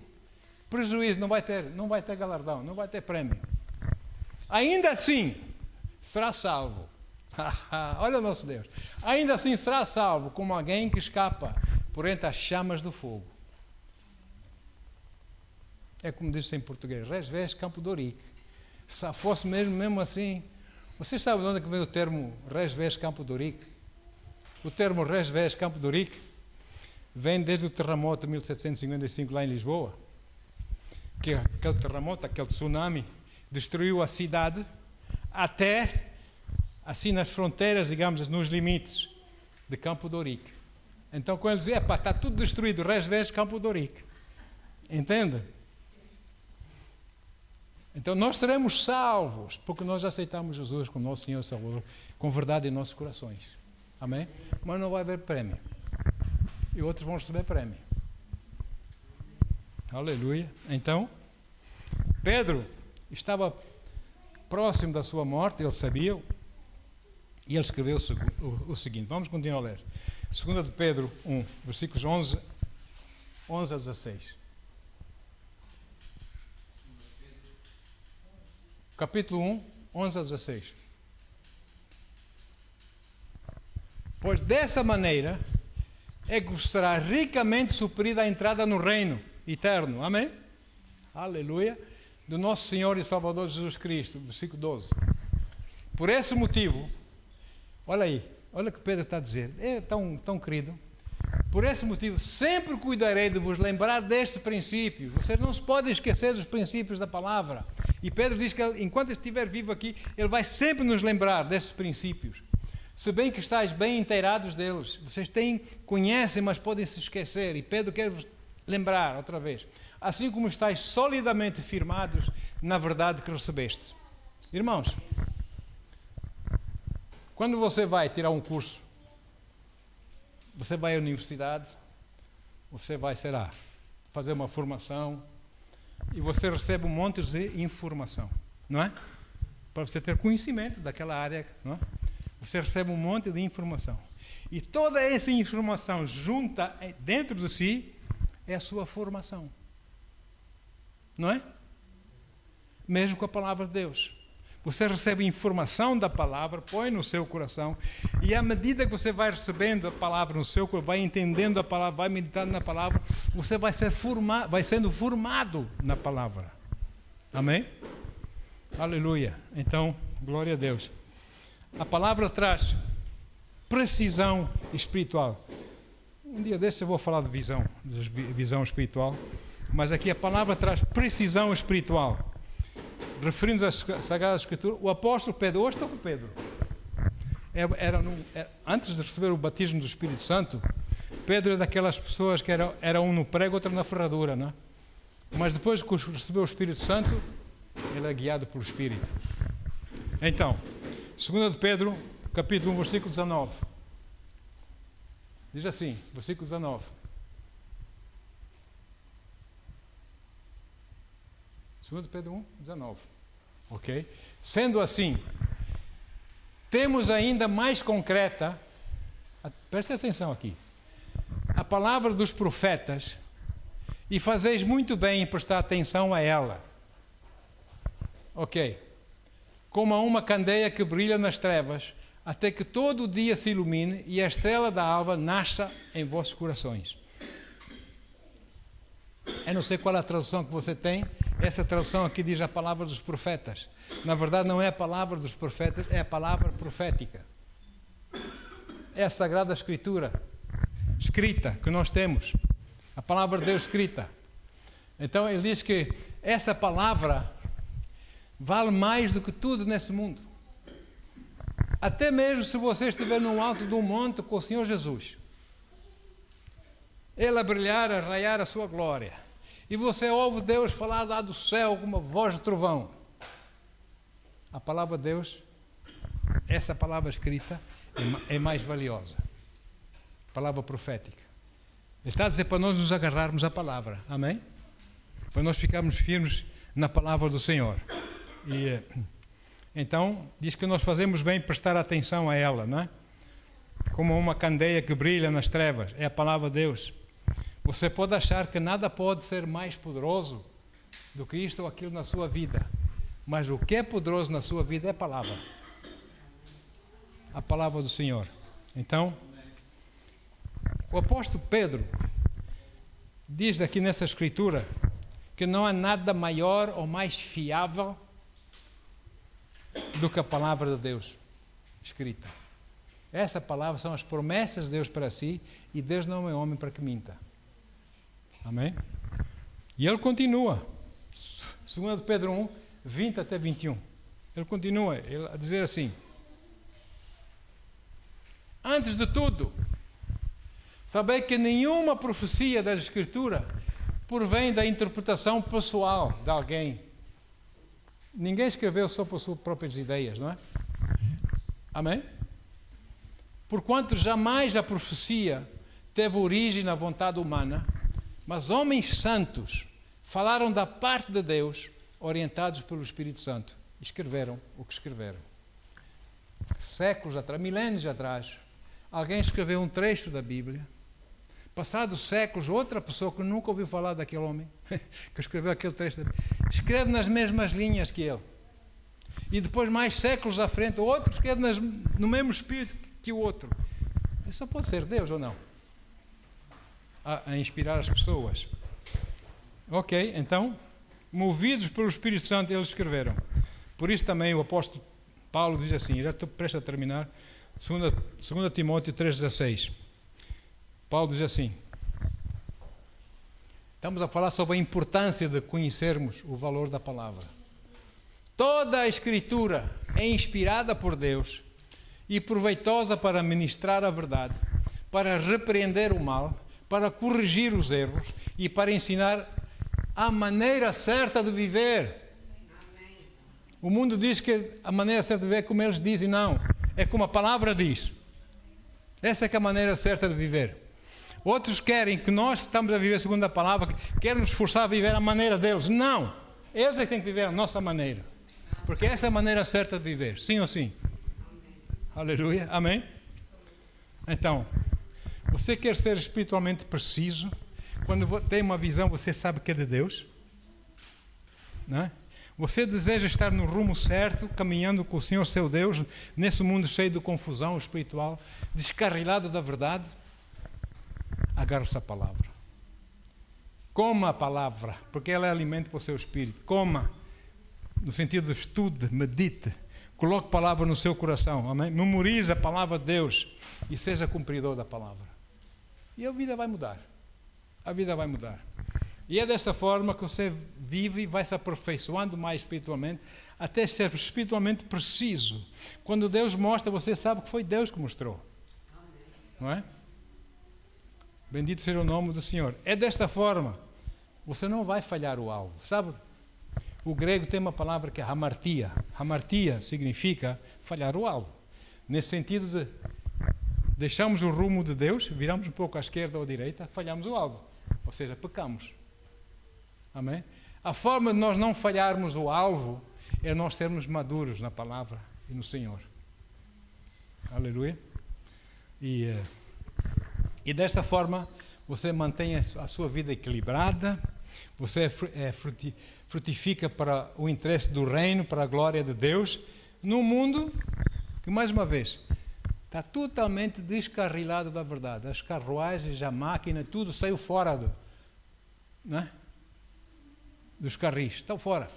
Prejuízo, não vai ter galardão, não vai ter prémio. Ainda assim, será salvo. Olha o nosso Deus. Ainda assim será salvo como alguém que escapa por entre as chamas do fogo. É como diz em português, res ves campo de ourique. Se fosse mesmo assim, vocês sabem de onde é que vem o termo res ves campo de ourique? O termo res ves campo de ourique vem desde o terremoto de 1755 lá em Lisboa, que aquele terremoto, aquele tsunami, destruiu a cidade até, assim nas fronteiras, digamos, nos limites de Campo de Ourique. Então, quando eles dizem, está tudo destruído, res ves Campo de Ourique. Entende? Então, nós seremos salvos, porque nós aceitamos Jesus como nosso Senhor e Salvador, com verdade em nossos corações. Amém? Mas não vai haver prémio. E outros vão receber prémio. Aleluia. Então, Pedro estava próximo da sua morte, ele sabia, e ele escreveu o seguinte. Vamos continuar a ler. 2 de Pedro 1, versículos 11 a 16. Capítulo 1, 11 a 16. Pois dessa maneira é que será ricamente suprida a entrada no reino eterno. Amém? Aleluia. Do nosso Senhor e Salvador Jesus Cristo. Versículo 12. Por esse motivo, olha aí, olha o que Pedro está a dizer. É tão querido. Por esse motivo, sempre cuidarei de vos lembrar deste princípio. Vocês não se podem esquecer dos princípios da palavra. E Pedro diz que enquanto estiver vivo aqui, ele vai sempre nos lembrar destes princípios. Se bem que estáis bem inteirados deles. Vocês conhecem, mas podem se esquecer. E Pedro quer vos lembrar outra vez. Assim como estáis solidamente firmados na verdade que recebeste. Irmãos, quando você vai tirar um curso, você vai à universidade, você vai, sei lá, fazer uma formação e você recebe um monte de informação, não é? Para você ter conhecimento daquela área, não é? Você recebe um monte de informação. E toda essa informação junta dentro de si é a sua formação. Não é? Mesmo com a palavra de Deus. Você recebe informação da palavra, põe no seu coração, e à medida que você vai recebendo a palavra no seu coração, vai entendendo a palavra, vai meditando na palavra, você vai sendo formado na palavra. Amém? Aleluia. Então, glória a Deus. A palavra traz precisão espiritual. Um dia desse eu vou falar de visão espiritual, mas aqui a palavra traz precisão espiritual. Referindo às Sagradas Escrituras, o apóstolo Pedro, hoje estou com Pedro, antes de receber o batismo do Espírito Santo, Pedro é daquelas pessoas que era um no prego, outro na ferradura, não é? Mas depois que recebeu o Espírito Santo, ele é guiado pelo Espírito. Então, 2 de Pedro, capítulo 1, versículo 19. Diz assim, versículo 19. 2 de Pedro 1, 19. Ok? Sendo assim, temos ainda mais concreta, preste atenção aqui, a palavra dos profetas, e fazeis muito bem em prestar atenção a ela. Ok? Como a uma candeia que brilha nas trevas, até que todo o dia se ilumine e a estrela da alva nasça em vossos corações. Eu não sei qual é a tradução que você tem. Essa tradução aqui diz a palavra dos profetas. Na verdade não é a palavra dos profetas, é a palavra profética. É a Sagrada Escritura escrita que nós temos. A palavra de Deus escrita. Então ele diz que essa palavra vale mais do que tudo nesse mundo. Até mesmo se você estiver no alto de um monte com o Senhor Jesus. Ele a brilhar, a raiar a sua glória. E você ouve Deus falar lá do céu com uma voz de trovão. A palavra de Deus, essa palavra escrita, é mais valiosa. Palavra profética. Ele está a dizer para nós nos agarrarmos à palavra. Amém? Para nós ficarmos firmes na palavra do Senhor. E então, diz que nós fazemos bem prestar atenção a ela, não é? Como uma candeia que brilha nas trevas. É a palavra de Deus. Você pode achar que nada pode ser mais poderoso do que isto ou aquilo na sua vida. Mas o que é poderoso na sua vida é a palavra. A palavra do Senhor. Então, o apóstolo Pedro diz aqui nessa escritura que não há nada maior ou mais fiável do que a palavra de Deus escrita. Essa palavra são as promessas de Deus para si, e Deus não é homem para que minta. Amém? E ele continua, 2 Pedro 1, 20 até 21. Ele continua a dizer assim: antes de tudo, sabei que nenhuma profecia da Escritura provém da interpretação pessoal de alguém. Ninguém escreveu só por suas próprias ideias, não é? Amém? Porquanto jamais a profecia teve origem na vontade humana, mas homens santos falaram da parte de Deus, orientados pelo Espírito Santo. Escreveram o que escreveram. Séculos atrás, milénios atrás, alguém escreveu um trecho da Bíblia. Passados séculos, outra pessoa que nunca ouviu falar daquele homem, que escreveu aquele trecho da Bíblia, escreve nas mesmas linhas que ele. E depois, mais séculos à frente, outro escreve no mesmo espírito que o outro. Isso só pode ser Deus ou não? A inspirar as pessoas. Ok, então, movidos pelo Espírito Santo, eles escreveram. Por isso também o apóstolo Paulo diz assim, já estou prestes a terminar, 2 Timóteo 3,16. Paulo diz assim, estamos a falar sobre a importância de conhecermos o valor da palavra. Toda a Escritura é inspirada por Deus e proveitosa para ministrar a verdade, para repreender o mal, para corrigir os erros e para ensinar a maneira certa de viver. O mundo diz que a maneira certa de viver é como eles dizem, não. É como a palavra diz. Essa é que é a maneira certa de viver. Outros querem que nós que estamos a viver segundo a palavra, querem nos forçar a viver a maneira deles. Não. Eles é que têm que viver a nossa maneira. Porque essa é a maneira certa de viver. Sim ou sim? Aleluia. Amém? Então, você quer ser espiritualmente preciso? Quando tem uma visão, você sabe que é de Deus? Não é? Você deseja estar no rumo certo, caminhando com o Senhor seu Deus, nesse mundo cheio de confusão espiritual, descarrilado da verdade? Agarre-se à palavra. Coma a palavra, porque ela é alimento para o seu espírito. Coma, no sentido de estude, medite, coloque a palavra no seu coração. Amém? Memorize a palavra de Deus e seja cumpridor da palavra. E a vida vai mudar. A vida vai mudar. E é desta forma que você vive e vai se aperfeiçoando mais espiritualmente, até ser espiritualmente preciso. Quando Deus mostra, você sabe que foi Deus que mostrou. Não é? Bendito seja o nome do Senhor. É desta forma, você não vai falhar o alvo. Sabe? O grego tem uma palavra que é hamartia. Hamartia significa falhar o alvo. Nesse sentido de deixamos o rumo de Deus, viramos um pouco à esquerda ou à direita, falhamos o alvo. Ou seja, pecamos. Amém? A forma de nós não falharmos o alvo é nós sermos maduros na palavra e no Senhor. Aleluia. E desta forma você mantém a sua vida equilibrada, você frutifica para o interesse do reino, para a glória de Deus, num mundo que, mais uma vez, está totalmente descarrilado da verdade. As carruagens, a máquina, tudo saiu fora dos carris. Estão fora.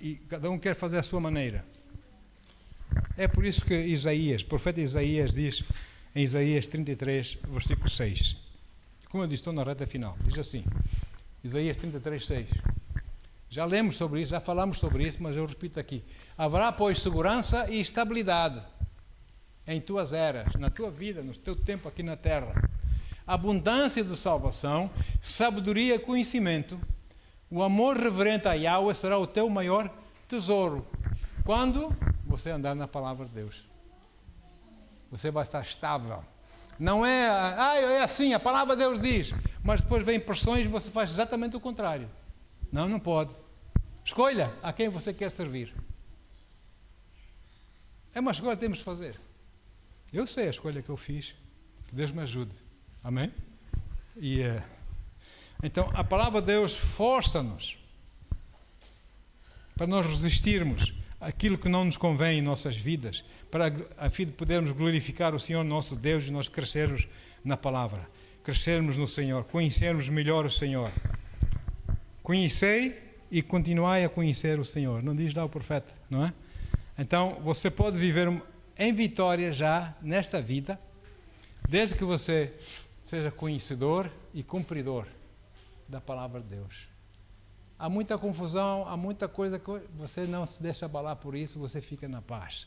E cada um quer fazer a sua maneira. É por isso que o profeta Isaías diz, em Isaías 33, versículo 6. Como eu disse, estou na reta final. Diz assim, Isaías 33, 6. Já lemos sobre isso, já falamos sobre isso, mas eu repito aqui. Haverá, pois, segurança e estabilidade em tuas eras, na tua vida, no teu tempo aqui na terra. Abundância de salvação, sabedoria e conhecimento. O amor reverente a Yahweh será o teu maior tesouro. Quando você andar na palavra de Deus, você vai estar estável. Não é assim, a palavra de Deus diz, mas depois vem pressões e você faz exatamente o contrário. Não pode. Escolha a quem você quer servir. É uma escolha que temos de fazer. Eu sei a escolha que eu fiz. Que Deus me ajude. Amém? Então, a palavra de Deus força-nos para nós resistirmos àquilo que não nos convém em nossas vidas, para a fim de podermos glorificar o Senhor nosso Deus e nós crescermos na palavra, crescermos no Senhor, conhecermos melhor o Senhor. Conhecei e continuai a conhecer o Senhor. Não diz lá o profeta, não é? Então, você pode viver em vitória já nesta vida, desde que você seja conhecedor e cumpridor da palavra de Deus. Há muita confusão, há muita coisa que você não se deixa abalar por isso, você fica na paz.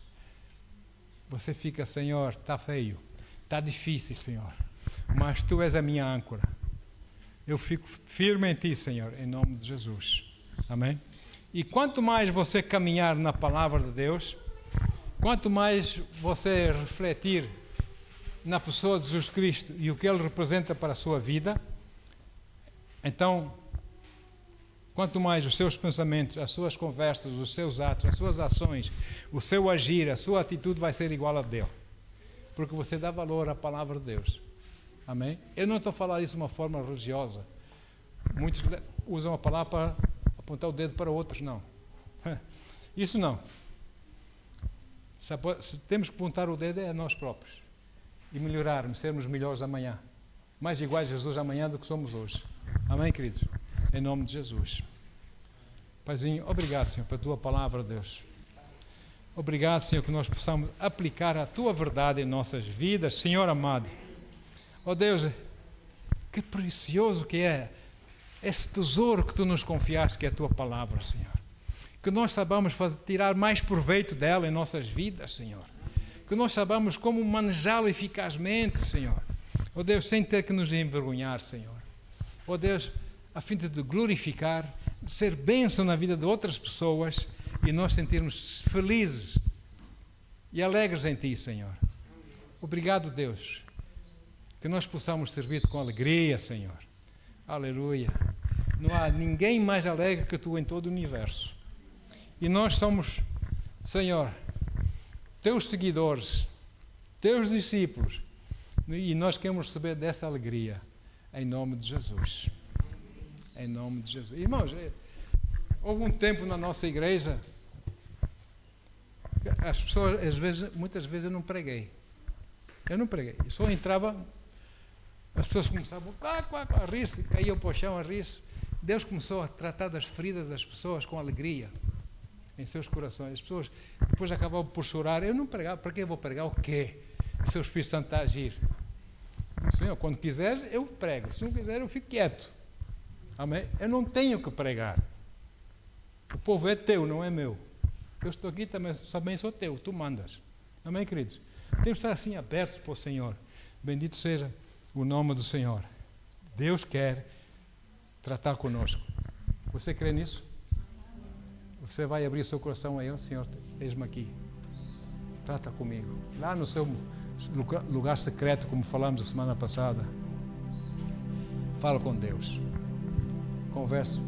Você fica, Senhor, está feio, está difícil, Senhor, mas Tu és a minha âncora. Eu fico firme em Ti, Senhor, em nome de Jesus. Amém? E quanto mais você caminhar na palavra de Deus, quanto mais você refletir na pessoa de Jesus Cristo e o que Ele representa para a sua vida, então, quanto mais os seus pensamentos, as suas conversas, os seus atos, as suas ações, o seu agir, a sua atitude vai ser igual a dele. Porque você dá valor à palavra de Deus. Amém? Eu não estou a falar isso de uma forma religiosa. Muitos usam a palavra para apontar o dedo para outros, não. Isso não. Se temos que apontar o dedo é a nós próprios. e melhorarmos, sermos melhores amanhã. Mais iguais a Jesus amanhã do que somos hoje. Amém, queridos? Em nome de Jesus. Paizinho, obrigado, Senhor, pela Tua palavra, Deus. Obrigado, Senhor, que nós possamos aplicar a Tua verdade em nossas vidas, Senhor amado. Ó Deus, que precioso que é esse tesouro que Tu nos confiaste, que é a Tua palavra, Senhor. Que nós saibamos tirar mais proveito dela em nossas vidas, Senhor. Que nós saibamos como manejá-la eficazmente, Senhor. Ó Deus, sem ter que nos envergonhar, Senhor. Ó Deus, a fim de Te glorificar, de ser bênção na vida de outras pessoas e nós sentirmos felizes e alegres em Ti, Senhor. Obrigado, Deus, que nós possamos servir-Te com alegria, Senhor. Aleluia. Não há ninguém mais alegre que Tu em todo o universo. E nós somos, Senhor, Teus seguidores, Teus discípulos, e nós queremos receber dessa alegria, em nome de Jesus. Em nome de Jesus. Irmãos, houve um tempo na nossa igreja, as pessoas, muitas vezes eu não preguei. Eu só entrava, as pessoas começavam a rir-se, caíam para o chão a rir-se. Deus começou a tratar das feridas das pessoas com alegria em seus corações. As pessoas depois acabavam por chorar. Eu não pregava, para que eu vou pregar o quê? O Seu Espírito Santo está a agir. Senhor, quando quiser eu prego, se não quiser eu fico quieto. Amém? Eu não tenho que pregar. O povo é teu, não é meu. Eu estou aqui também sou teu, tu mandas. Amém, queridos? Temos que estar assim abertos para o Senhor. Bendito seja o nome do Senhor. Deus quer tratar conosco. Você crê nisso? Você vai abrir seu coração a Ele, Senhor, eis-me aqui. Trata comigo. Lá no seu lugar secreto, como falamos a semana passada. Fala com Deus. Conversa.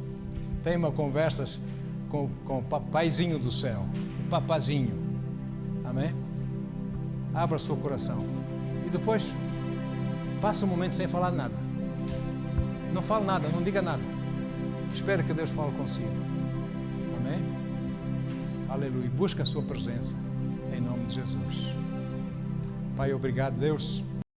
Tem uma conversa com o papaizinho do céu. O papazinho. Amém? Abra seu coração. E depois, passa um momento sem falar nada. Não fale nada, não diga nada. Espere que Deus fale consigo. Amém? Aleluia. Busca a sua presença. Em nome de Jesus. Pai, obrigado, Deus.